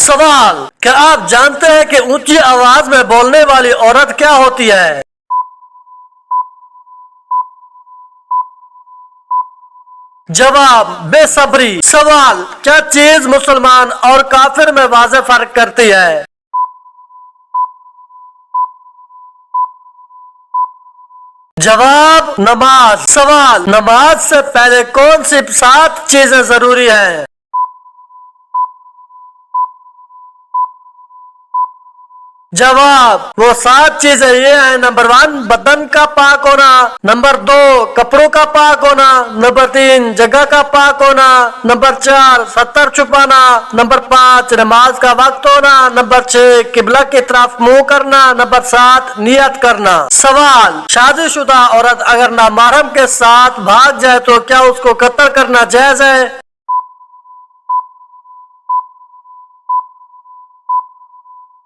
सवाल, क्या आप जानते हैं कि ऊंची आवाज में बोलने वाली औरत क्या होती है? जवाब, बेसब्री। सवाल, क्या चीज मुसलमान और काफिर में वाज़ेह फर्क करती है? जवाब, नमाज। सवाल, नमाज से पहले कौन सी 7 चीजें जरूरी हैं? जवाब, वो 7 चीजें ये हैं। नंबर 1, बदन का पाक होना। नंबर 2, कपड़ों का पाक होना। नंबर 3, जगह का पाक होना। नंबर 4, सत्तर छुपाना। नंबर 5, नमाज का वक्त होना। नंबर 6, किबला की तरफ मुंह करना। नंबर 7, नियत करना। सवाल, शादीशुदा औरत अगर नामहरम के साथ भाग जाए तो क्या उसको कत्ल करना जायज है?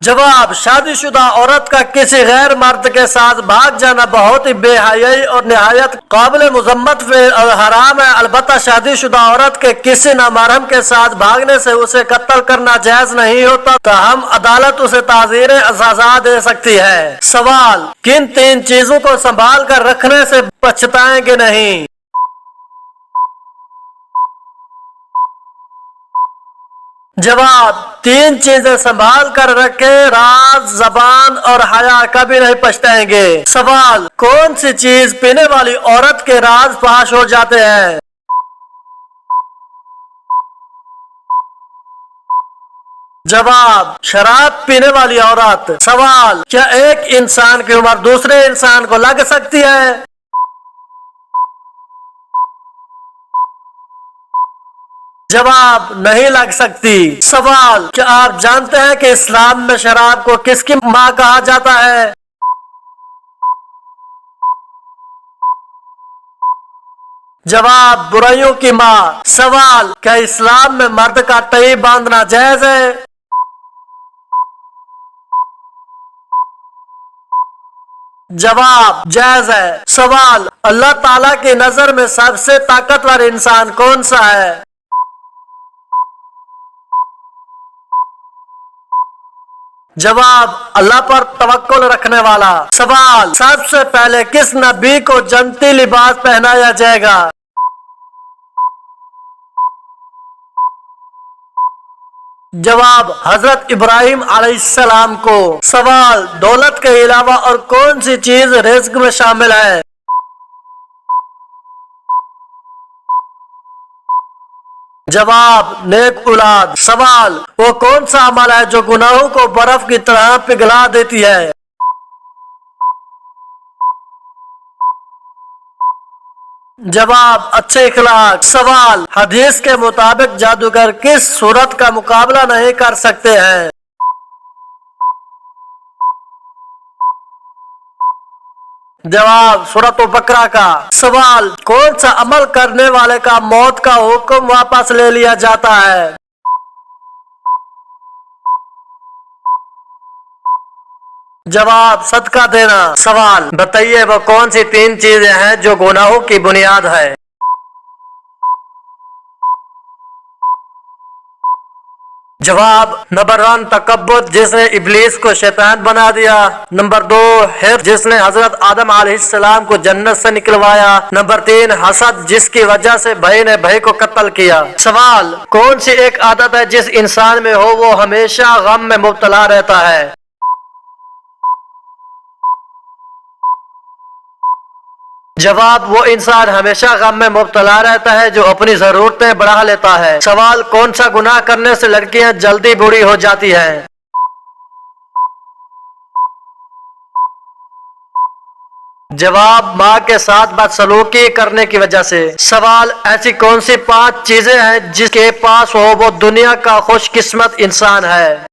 जवाब, शादीशुदा औरत का किसी गैर मर्द के साथ भाग जाना बहुत ही बेहयाई और निहायत काबिल मुजम्मत फेल और हराम है। अलबत्ता शादीशुदा औरत के किसी नामहरम के साथ भागने से उसे कत्ल करना जायज नहीं होता, तो हम अदालत उसे ताज़ीर सजा दे सकती है। सवाल, किन 3 चीजों को संभाल कर रखने से पछताएंगे नहीं? जवाब, 3 चीजें संभाल कर रखे, राज, जबान और हया, कभी नहीं पछताएंगे। सवाल, कौन सी चीज पीने वाली औरत के राज फाश हो जाते हैं? जवाब, शराब पीने वाली औरत। सवाल, क्या एक इंसान की उम्र दूसरे इंसान को लग सकती है? जवाब, नहीं लग सकती। सवाल, क्या आप जानते हैं कि इस्लाम में शराब को किसकी मां कहा जाता है? जवाब, बुराइयों की मां। सवाल, क्या इस्लाम में मर्द का टई बांधना जायज है? जवाब, जायज है। सवाल, अल्लाह ताला की नजर में सबसे ताकतवर इंसान कौन सा है? जवाब, अल्लाह पर तवक्कुल रखने वाला। सवाल, सबसे पहले किस नबी को जन्नती लिबास पहनाया जाएगा? जवाब, हजरत इब्राहिम अलैहिस्सलाम को। सवाल, दौलत के अलावा और कौन सी चीज रिज्क में शामिल है? जवाब, नेक औलाद। सवाल, वो कौन सा अमल है जो गुनाहों को बर्फ की तरह पिघला देती है? जवाब, अच्छे इखलाक। सवाल, हदीस के मुताबिक जादूगर किस सूरत का मुकाबला नहीं कर सकते हैं? जवाब, सूरत बकरा का। सवाल, कौन सा अमल करने वाले का मौत का हुक्म वापस ले लिया जाता है? जवाब, सदका देना। सवाल, बताइए वो कौन सी 3 चीजें हैं जो गुनाहों की बुनियाद है? जवाब, नंबर 1, तकब्बुर, जिसने इब्लीस को शैतान बना दिया। नंबर 2, हिर्स, जिसने हजरत आदम अलैहिस्सलाम को जन्नत से निकलवाया। नंबर 3, हसद, जिसकी वजह से भाई ने भाई को कत्ल किया। सवाल, कौन सी एक आदत है जिस इंसान में हो वो हमेशा गम में मुब्तला रहता है? जवाब, वो इंसान हमेशा गम में मुब्तला रहता है जो अपनी जरूरतें बढ़ा लेता है। सवाल, कौन सा गुनाह करने से लड़कियां जल्दी बूढ़ी हो जाती हैं? जवाब, माँ के साथ बदसलूकी करने की वजह से। सवाल, ऐसी कौन सी 5 चीजें हैं जिसके पास हो वो दुनिया का खुशकिस्मत इंसान है?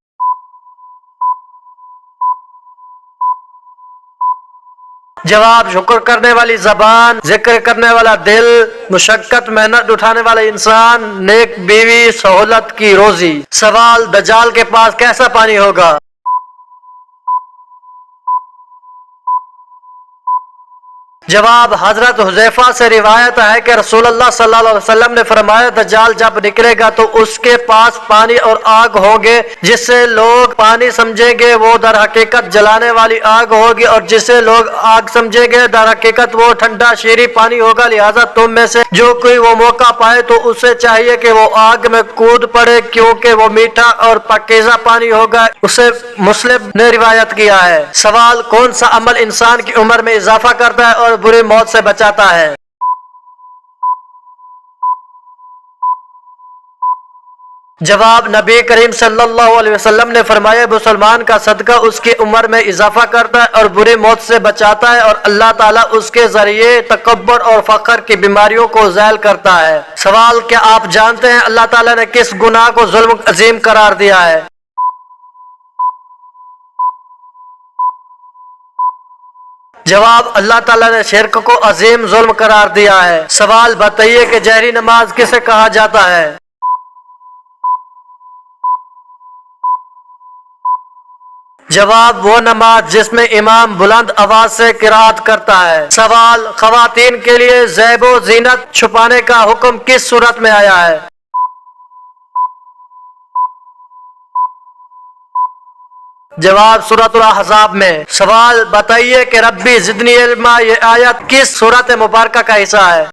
जवाब, शुक्र करने वाली जबान, जिक्र करने वाला दिल, मुशक्कत मेहनत उठाने वाला इंसान, नेक बीवी, सहूलत की रोजी। सवाल, दज्जाल के पास कैसा पानी होगा? جواب حضرت حذیفہ سے روایت ہے کہ رسول اللہ صلی اللہ علیہ وسلم نے فرمایا دجال جب نکلے گا تو اس کے پاس پانی اور آگ ہوگے، جسے لوگ پانی سمجھیں گے وہ در حقیقت جلانے والی آگ ہوگی، اور جسے لوگ آگ سمجھیں گے در حقیقت وہ ٹھنڈا شیریں پانی ہوگا۔ لہذا تم میں سے جو کوئی وہ موقع پائے تو اسے چاہیے کہ وہ آگ میں کود پڑے، کیونکہ وہ میٹھا اور پاکیزہ پانی ہوگا۔ اسے مسلم نے روایت کیا ہے۔ سوال: کون سا عمل انسان کی عمر میں اضافہ کرتا ہے اور بری موت سے بچاتا ہے؟ جواب: نبی کریم صلی اللہ علیہ وسلم نے فرمایا مسلمان کا صدقہ اس کی عمر میں اضافہ کرتا ہے اور بری موت سے بچاتا ہے، اور اللہ تعالیٰ اس کے ذریعے تکبر اور فخر کی بیماریوں کو ذیل کرتا ہے۔ سوال: کیا آپ جانتے ہیں اللہ تعالیٰ نے کس گناہ کو ظلم عظیم قرار دیا ہے؟ جواب: اللہ تعالیٰ نے شرک کو عظیم ظلم قرار دیا ہے۔ سوال: بتائیے کہ جہری نماز کسے کہا جاتا ہے؟ جواب: وہ نماز جس میں امام بلند آواز سے قرات کرتا ہے۔ سوال: خواتین کے لیے زیب و زینت چھپانے کا حکم کس صورت میں آیا ہے؟ جواب: سورۃ الاحزاب میں۔ سوال: بتائیے کہ ربی زدنی علما یہ آیت کس سورۃ مبارکہ کا حصہ ہے؟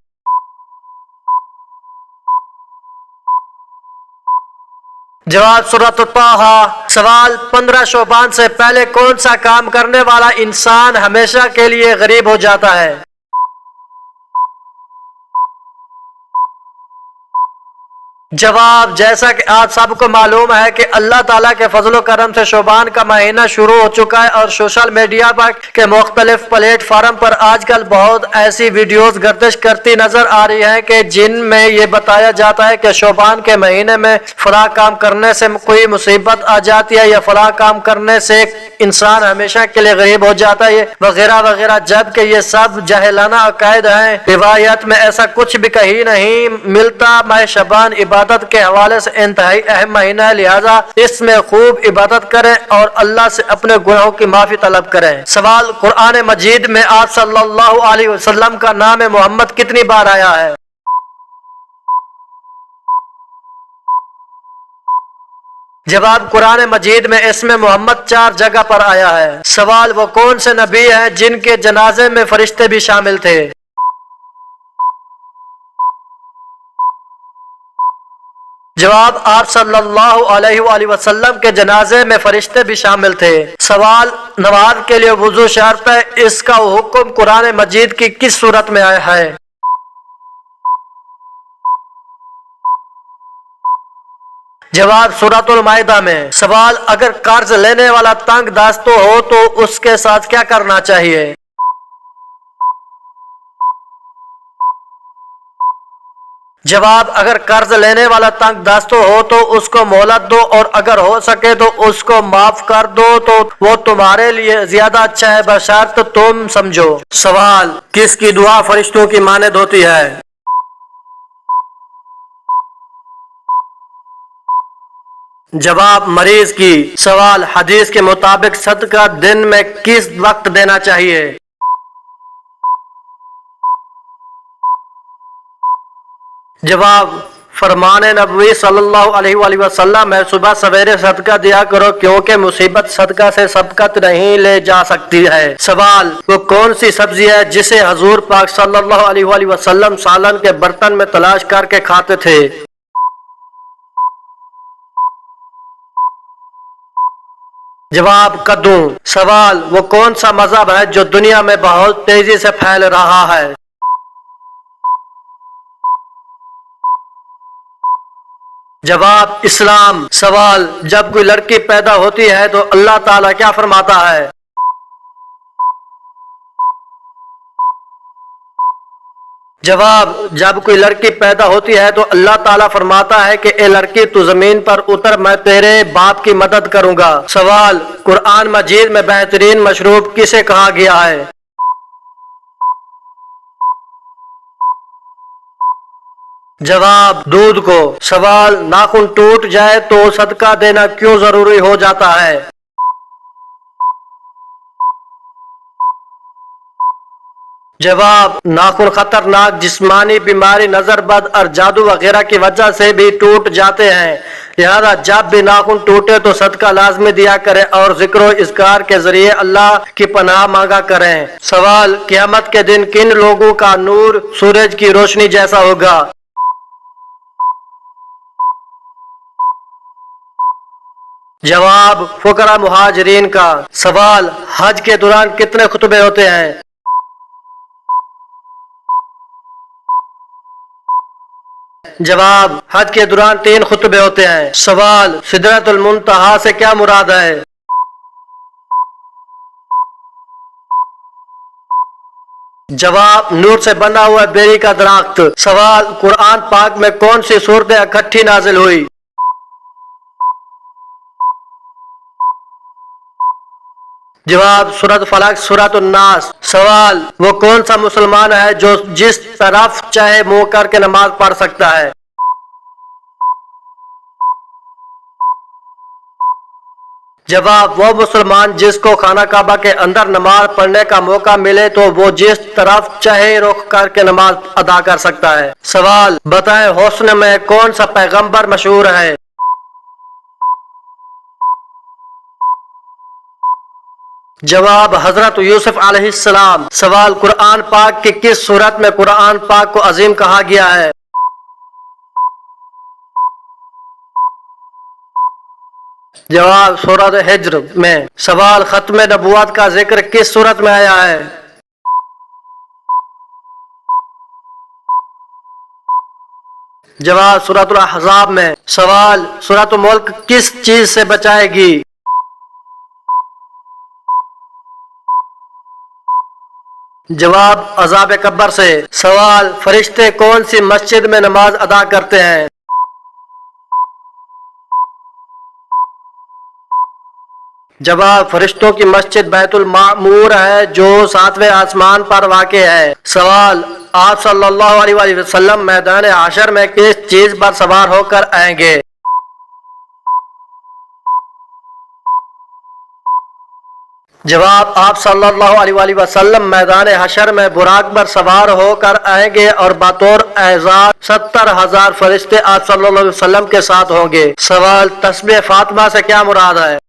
جواب: سورۃ طٰہٰ۔ سوال: 15 شعبان سے پہلے کون سا کام کرنے والا انسان ہمیشہ کے لیے غریب ہو جاتا ہے؟ جواب: جیسا کہ آپ سب کو معلوم ہے کہ اللہ تعالیٰ کے فضل و کرم سے شعبان کا مہینہ شروع ہو چکا ہے، اور سوشل میڈیا پر کے مختلف پلیٹ فارم پر آج کل بہت ایسی ویڈیوز گردش کرتی نظر آ رہی ہیں کہ جن میں یہ بتایا جاتا ہے کہ شعبان کے مہینے میں فلاں کام کرنے سے کوئی مصیبت آ جاتی ہے، یا فلاں کام کرنے سے انسان ہمیشہ کے لیے غریب ہو جاتا ہے، وغیرہ وغیرہ، جبکہ یہ سب جاہلانہ عقائد ہیں۔ روایت میں ایسا کچھ بھی کہیں نہیں ملتا۔ ماہ شعبان عبادت کے حوالے سے انتہائی اہم مہینہ ہے، لہذا اس میں خوب عبادت کریں اور اللہ سے اپنے گناہوں کی معافی طلب کریں۔ سوال: قرآن مجید میں آپ صلی اللہ علیہ وسلم کا نام محمد کتنی بار آیا ہے؟ جواب: قرآن مجید میں اسم محمد 4 جگہ پر آیا ہے۔ سوال: وہ کون سے نبی ہیں جن کے جنازے میں فرشتے بھی شامل تھے؟ جواب: آپ صلی اللہ علیہ وآلہ وسلم کے جنازے میں فرشتے بھی شامل تھے۔ سوال: نماز کے لیے وضو شرط ہے، اس کا حکم قرآن مجید کی کس صورت میں آیا ہے؟ جواب: سورۃ المائدہ میں۔ سوال: اگر قرض لینے والا تنگ دست ہو تو اس کے ساتھ کیا کرنا چاہیے؟ جواب: اگر قرض لینے والا تنگ دست ہو تو اس کو مہلت دو، اور اگر ہو سکے تو اس کو معاف کر دو تو وہ تمہارے لیے زیادہ اچھا ہے، بشرط تم سمجھو۔ سوال: کس کی دعا فرشتوں کی مانند ہوتی ہے؟ جواب: مریض کی۔ سوال: حدیث کے مطابق صدقہ دن میں کس وقت دینا چاہیے؟ جواب: فرمان نبوی صلی اللہ علیہ وآلہ وسلم ہے صبح سویرے صدقہ دیا کرو، کیونکہ مصیبت صدقہ سے سبقت نہیں لے جا سکتی ہے۔ سوال: وہ کون سی سبزی ہے جسے حضور پاک صلی اللہ علیہ وآلہ وسلم سالن کے برتن میں تلاش کر کے کھاتے تھے؟ جواب: کدو۔ سوال: وہ کون سا مذہب ہے جو دنیا میں بہت تیزی سے پھیل رہا ہے؟ جواب: اسلام۔ سوال: جب کوئی لڑکی پیدا ہوتی ہے تو اللہ تعالیٰ کیا فرماتا ہے؟ جواب: جب کوئی لڑکی پیدا ہوتی ہے تو اللہ تعالیٰ فرماتا ہے کہ اے لڑکی تو زمین پر اتر، میں تیرے باپ کی مدد کروں گا۔ سوال: قرآن مجید میں بہترین مشروب کسے کہا گیا ہے؟ جواب: دودھ کو۔ سوال: ناخن ٹوٹ جائے تو صدقہ دینا کیوں ضروری ہو جاتا ہے؟ जवाब, नाखून खतरनाक जिस्मानी बीमारी, नजर बद और जादू वगैरह की वजह से भी टूट जाते हैं। लिहाजा जब भी नाखून टूटे तो सदका लाजमी दिया करें और जिक्र इज़कार के जरिए अल्लाह की पनाह मांगा करें। सवाल, क़यामत के दिन किन लोगों का नूर सूरज की रोशनी जैसा होगा? जवाब, फुकरा मुहाजिरीन का। सवाल, हज के दौरान कितने खुतबे होते हैं? जवाब, हज के दौरान 3 खुतबे होते हैं। सवाल, सिदरतुल मुंतहा से क्या मुराद है? जवाब, नूर से बना हुआ बेरी का दरख्त। सवाल, कुरान पाक में कौन सी सूरतें इकट्ठी नाजिल हुई? जवाब, सूरत फलक, सूरत नास। सवाल, वो कौन सा मुसलमान है जो जिस तरफ चाहे मुंह करके नमाज पढ़ सकता है? जवाब, वो मुसलमान जिसको खाना काबा के अंदर नमाज पढ़ने का मौका मिले तो वो जिस तरफ चाहे रुख करके नमाज अदा कर सकता है। सवाल, बताएं हुस्न में कौन सा पैगंबर मशहूर है? जवाब, हजरत यूसुफ अलैहिस्सलाम। सवाल, कुरान पाक की किस सूरत में कुरान पाक को अजीम कहा गया है? जवाब, सूरत हिज्र में। सवाल, खत्म नबुवत का जिक्र किस सूरत में आया है? जवाब, सूरत अहज़ाब में। सवाल, सूरत मुल्क किस चीज से बचाएगी? जवाब, अज़ाब कब्र से। सवाल, फरिश्ते कौन सी मस्जिद में नमाज अदा करते हैं? जवाब, फरिश्तों की मस्जिद बैतुल मामूर है जो 7वें आसमान पर वाक़े है। सवाल, आप सल्लल्लाहु अलैहि वसल्लम मैदान हशर में किस चीज पर सवार होकर आएंगे? जवाब, आप सल्लल्लाहु अलैहि वसल्लम मैदान हशर में बुराक पर सवार होकर आएंगे और बतौर एजाज 70,000 फरिश्ते आप सल्लल्लाहु अलैहि वसल्लम के साथ होंगे। सवाल, तस्बीह फातिमा से क्या मुराद है?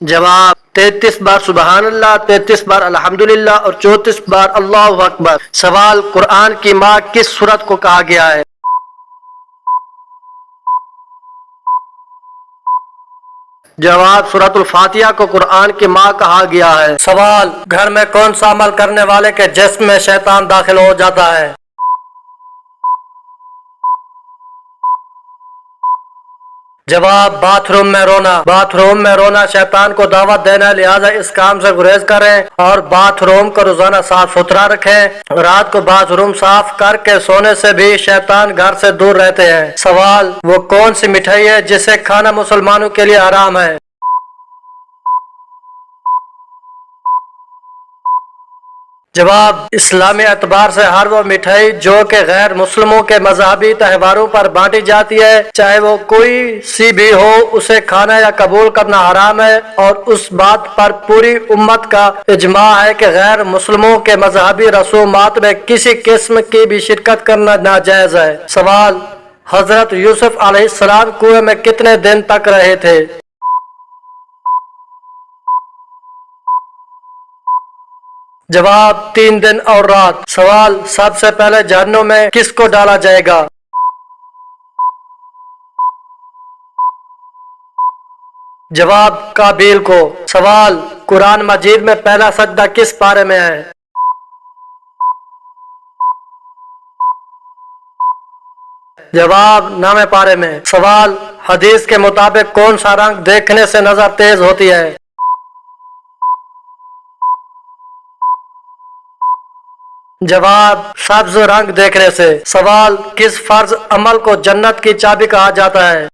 जवाब, 33 बार सुबहान अल्लाह, 33 बार अल्हम्दुलिल्लाह और 34 बार अल्लाहु अकबर। सवाल, कुरान की माँ किस सूरत को कहा गया है? जवाब, सूरतुल फातिहा को कुरान की माँ कहा गया है। सवाल, घर में कौन सा अमल करने वाले के जिस्म में शैतान दाखिल हो जाता है? जवाब, बाथरूम में रोना। बाथरूम में रोना शैतान को दावत देना, लिहाजा इस काम से गुरेज करें और बाथरूम को रोजाना साफ सुथरा रखें। रात को बाथरूम साफ करके सोने से भी शैतान घर से दूर रहते हैं। सवाल, वो कौन सी मिठाई है जिसे खाना मुसलमानों के लिए हराम है? जवाब, इस्लामी एतबार से हर वो मिठाई जो कि गैर मुस्लिमों के मजहबी त्योहारों पर बांटी जाती है, चाहे वो कोई सी भी हो, उसे खाना या कबूल करना हराम है और उस बात पर पूरी उम्मत का इजमा है कि गैर मुस्लिमों के मजहबी रसूमात में किसी किस्म की भी शिरकत करना नाजायज है। सवाल, हजरत यूसुफ अलैहिस्सलाम कुएं में कितने दिन तक रहे थे? जवाब, 3 दिन और रात। सवाल, सबसे पहले जहन्नुम में किसको डाला जाएगा? जवाब, काबिल को। सवाल, कुरान मजीद में पहला सजदा किस पारे में है? जवाब, 9वें पारे में। सवाल, हदीस के मुताबिक कौन सा रंग देखने से नजर तेज होती है? जवाब, सब्ज रंग देखने से। सवाल, किस फर्ज अमल को जन्नत की चाबी कहा जाता है?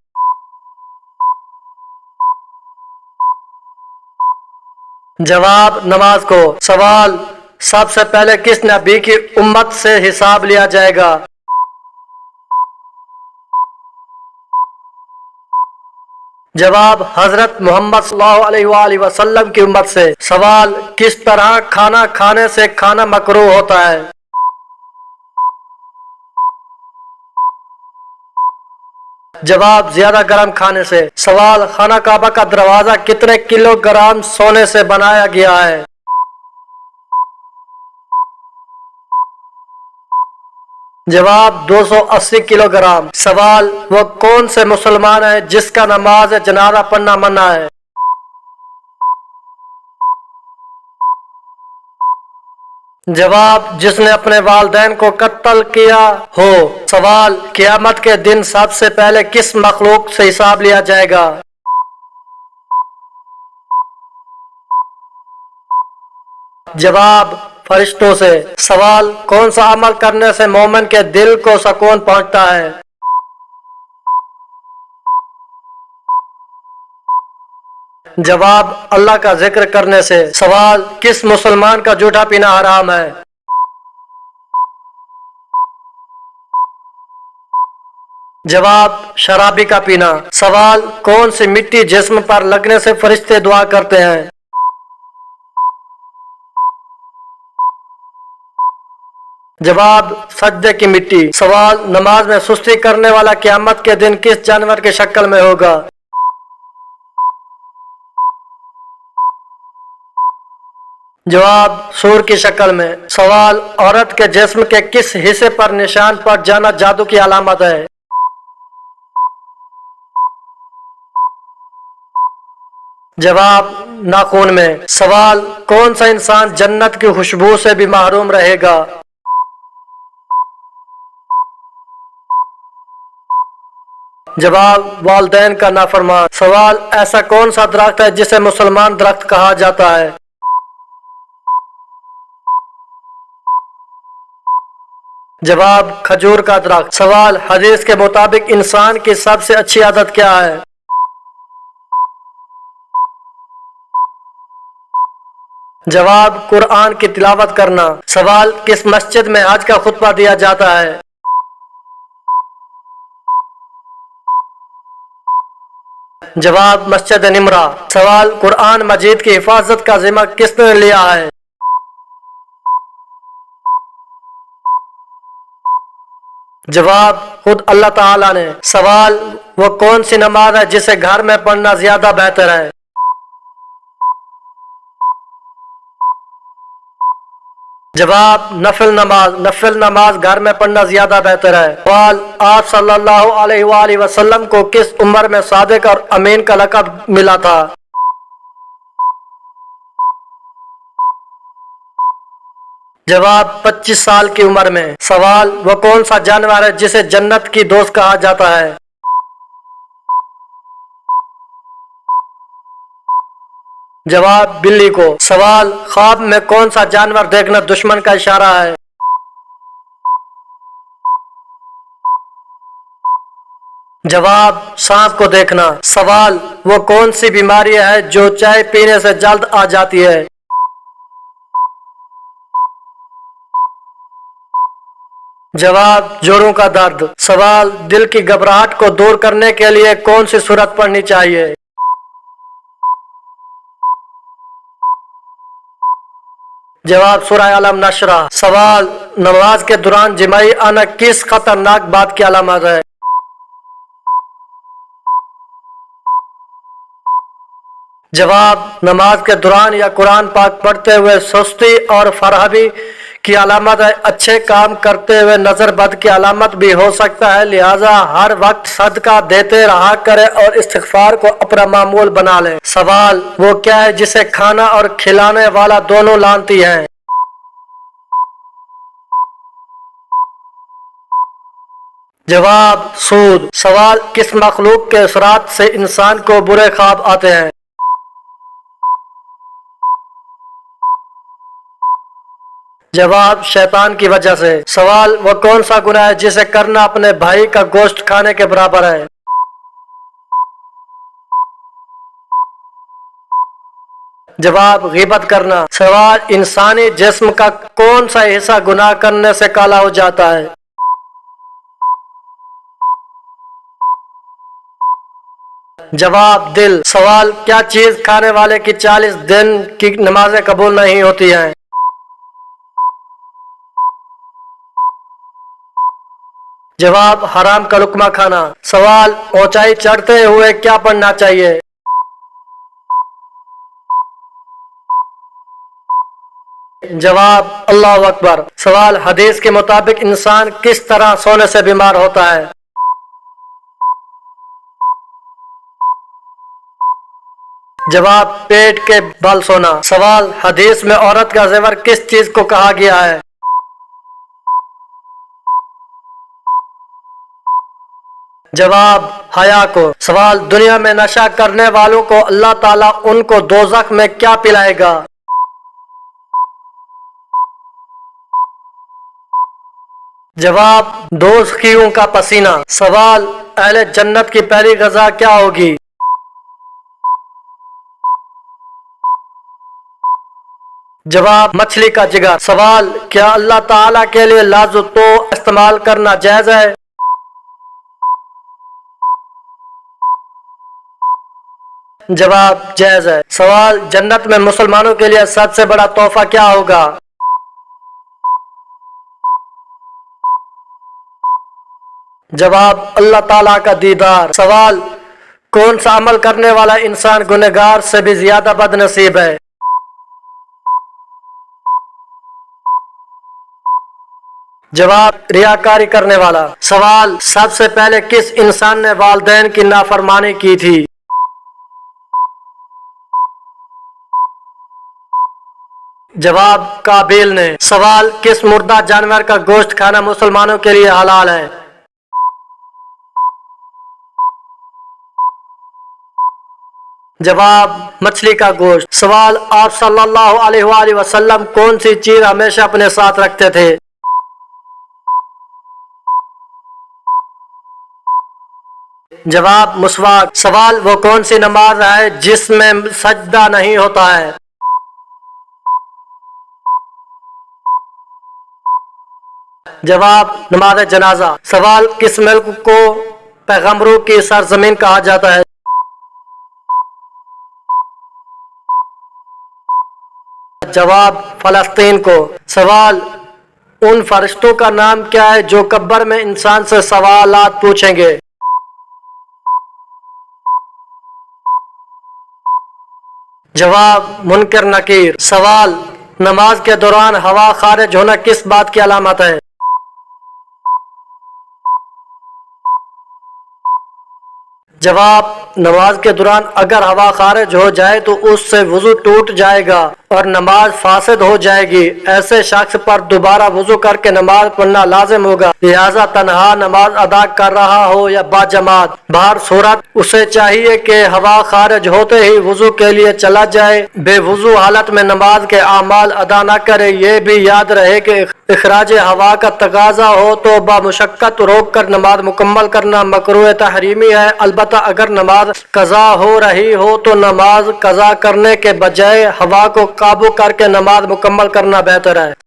जवाब, नमाज को। सवाल, सबसे पहले किस नबी की उम्मत से हिसाब लिया जाएगा? जवाब हजरत मोहम्मद सल्लल्लाहु अलैहि वआलिहि वसल्लम की उम्मत से। सवाल किस तरह खाना खाने से खाना मकरूह होता है? जवाब ज्यादा गर्म खाने से। सवाल खाना काबा का दरवाजा कितने किलोग्राम सोने से बनाया गया है? जवाब 280 किलोग्राम। सवाल वो कौन से मुसलमान है जिसका नमाज जनाजा पढ़ना मना है? जवाब जिसने अपने वालिदैन को कत्ल किया हो। सवाल क़यामत के दिन सबसे पहले किस मखलूक से हिसाब लिया जाएगा? जवाब फरिश्तों से। सवाल कौन सा अमल करने से मोमिन के दिल को सुकून पहुंचता है? जवाब अल्लाह का जिक्र करने से। सवाल किस मुसलमान का जूठा पीना हराम है? जवाब शराबी का पीना। सवाल कौन सी मिट्टी जिस्म पर लगने से फरिश्ते दुआ करते हैं? जवाब सजदे की मिट्टी। सवाल नमाज में सुस्ती करने वाला क़यामत के दिन किस जानवर की शक्ल में होगा? जवाब सूर की शक्ल में। सवाल औरत के जिस्म के किस हिस्से पर निशान पड़ जाना जादू की अलामत है? जवाब नाखून में। सवाल कौन सा इंसान जन्नत की खुशबू से भी महरूम रहेगा? जवाब वालिदैन का नाफरमान। सवाल ऐसा कौन सा दरख्त है जिसे मुसलमान दरख्त कहा जाता है? जवाब खजूर का दरख्त। सवाल हदीस के मुताबिक इंसान की सबसे अच्छी आदत क्या है? जवाब कुरान की तिलावत करना। सवाल किस मस्जिद में हज का खुतबा दिया जाता है? जवाब मस्जिद निमरा। सवाल कुरान मजीद की हिफाजत का जिम्मा किसने लिया है? जवाब खुद अल्लाह ताला ने। सवाल वो कौन सी नमाज है जिसे घर में पढ़ना ज्यादा बेहतर है? जवाब नफिल नमाज। नफिल नमाज घर में पढ़ना ज्यादा बेहतर है। सवाल आप सल्लल्लाहु अलैहि वसल्लम को किस उम्र में सादिक और अमीन का लक़ब मिला था? जवाब 25 साल की उम्र में। सवाल वो कौन सा जानवर है जिसे जन्नत की दोस्त कहा जाता है? जवाब बिल्ली को। सवाल ख्वाब में कौन सा जानवर देखना दुश्मन का इशारा है? जवाब सांप को देखना। सवाल वो कौन सी बीमारी है जो चाय पीने से जल्द आ जाती है? जवाब जोड़ों का दर्द। सवाल दिल की घबराहट को दूर करने के लिए कौन सी सूरत पढ़नी चाहिए? जवाब सूरह अलम नशरा। सवाल नमाज के दौरान जिमाई आना किस खतरनाक बात की अलामत है? जवाब नमाज के दौरान या कुरान पाक पढ़ते हुए सुस्ती और फरहबी की अलामत है। अच्छे काम करते हुए नजर बद की अलामत भी हो सकता है। लिहाजा हर वक्त सदका देते रहा करे और इस्तिग़फ़ार को अपना मामूल बना ले। सवाल वो क्या है जिसे खाना और खिलाने वाला दोनों लानती हैं? जवाब सूद। सवाल किस मखलूक के असरात से इंसान को बुरे ख्वाब आते हैं? जवाब शैतान की वजह से। सवाल वो कौन सा गुनाह है जिसे करना अपने भाई का गोश्त खाने के बराबर है? जवाब गीबत करना। सवाल इंसानी जिस्म का कौन सा हिस्सा गुनाह करने से काला हो जाता है? جواب دل. سوال کیا چیز کھانے والے کی 40 دن کی نمازیں قبول نہیں ہوتی ہیں؟ جواب حرام کا لقمہ کھانا. سوال اونچائی چڑھتے ہوئے کیا پڑھنا چاہیے؟ جواب اللہ اکبر. سوال حدیث کے مطابق انسان کس طرح سونے سے بیمار ہوتا ہے؟ جواب پیٹ کے بل سونا. سوال حدیث میں عورت کا زیور کس چیز کو کہا گیا ہے؟ جواب حیا کو. سوال دنیا میں نشہ کرنے والوں کو اللہ تعالیٰ ان کو دوزخ میں کیا پلائے گا؟ جواب دوزخیوں کا پسینہ. سوال اہل جنت کی پہلی غذا کیا ہوگی؟ جواب مچھلی کا جگر. سوال کیا اللہ تعالیٰ کے لیے لاز و تو استعمال کرنا جائز ہے؟ جواب جائز ہے. سوال جنت میں مسلمانوں کے لیے سب سے بڑا تحفہ کیا ہوگا؟ جواب اللہ تعالیٰ کا دیدار. سوال کون سا عمل کرنے والا انسان گنہگار سے بھی زیادہ بد نصیب ہے؟ جواب ریاکاری کرنے والا. سوال سب سے پہلے کس انسان نے والدین کی نافرمانی کی تھی؟ جواب قابیل نے. سوال کس مردہ جانور کا گوشت کھانا مسلمانوں کے لیے حلال ہے؟ جواب مچھلی کا گوشت. سوال آپ صلی اللہ علیہ وآلہ وسلم کون سی چیز ہمیشہ اپنے ساتھ رکھتے تھے؟ جواب مسواک. سوال وہ کون سی نماز ہے جس میں سجدہ نہیں ہوتا ہے؟ جواب نماز جنازہ. سوال کس ملک کو پیغمبروں کی سرزمین کہا جاتا ہے؟ جواب فلسطین کو. سوال ان فرشتوں کا نام کیا ہے جو قبر میں انسان سے سوالات پوچھیں گے؟ جواب منکر نکیر. سوال نماز کے دوران ہوا خارج ہونا کس بات کی علامت ہے؟ جواب نماز کے دوران اگر ہوا خارج ہو جائے تو اس سے وضو ٹوٹ جائے گا اور نماز فاسد ہو جائے گی. ایسے شخص پر دوبارہ وضو کر کے نماز پڑھنا لازم ہوگا. لہذا تنہا نماز ادا کر رہا ہو یا با جماعت بہر صورت اسے چاہیے کہ ہوا خارج ہوتے ہی وضو کے لیے چلا جائے. بے وضو حالت میں نماز کے اعمال ادا نہ کرے. یہ بھی یاد رہے کہ اخراج ہوا کا تقاضا ہو تو بمشقت روک کر نماز مکمل کرنا مکروہ تحریمی ہے. البتہ اگر نماز قضا ہو رہی ہو تو نماز قضا کرنے کے بجائے ہوا کو قابو کر کے نماز مکمل کرنا بہتر ہے.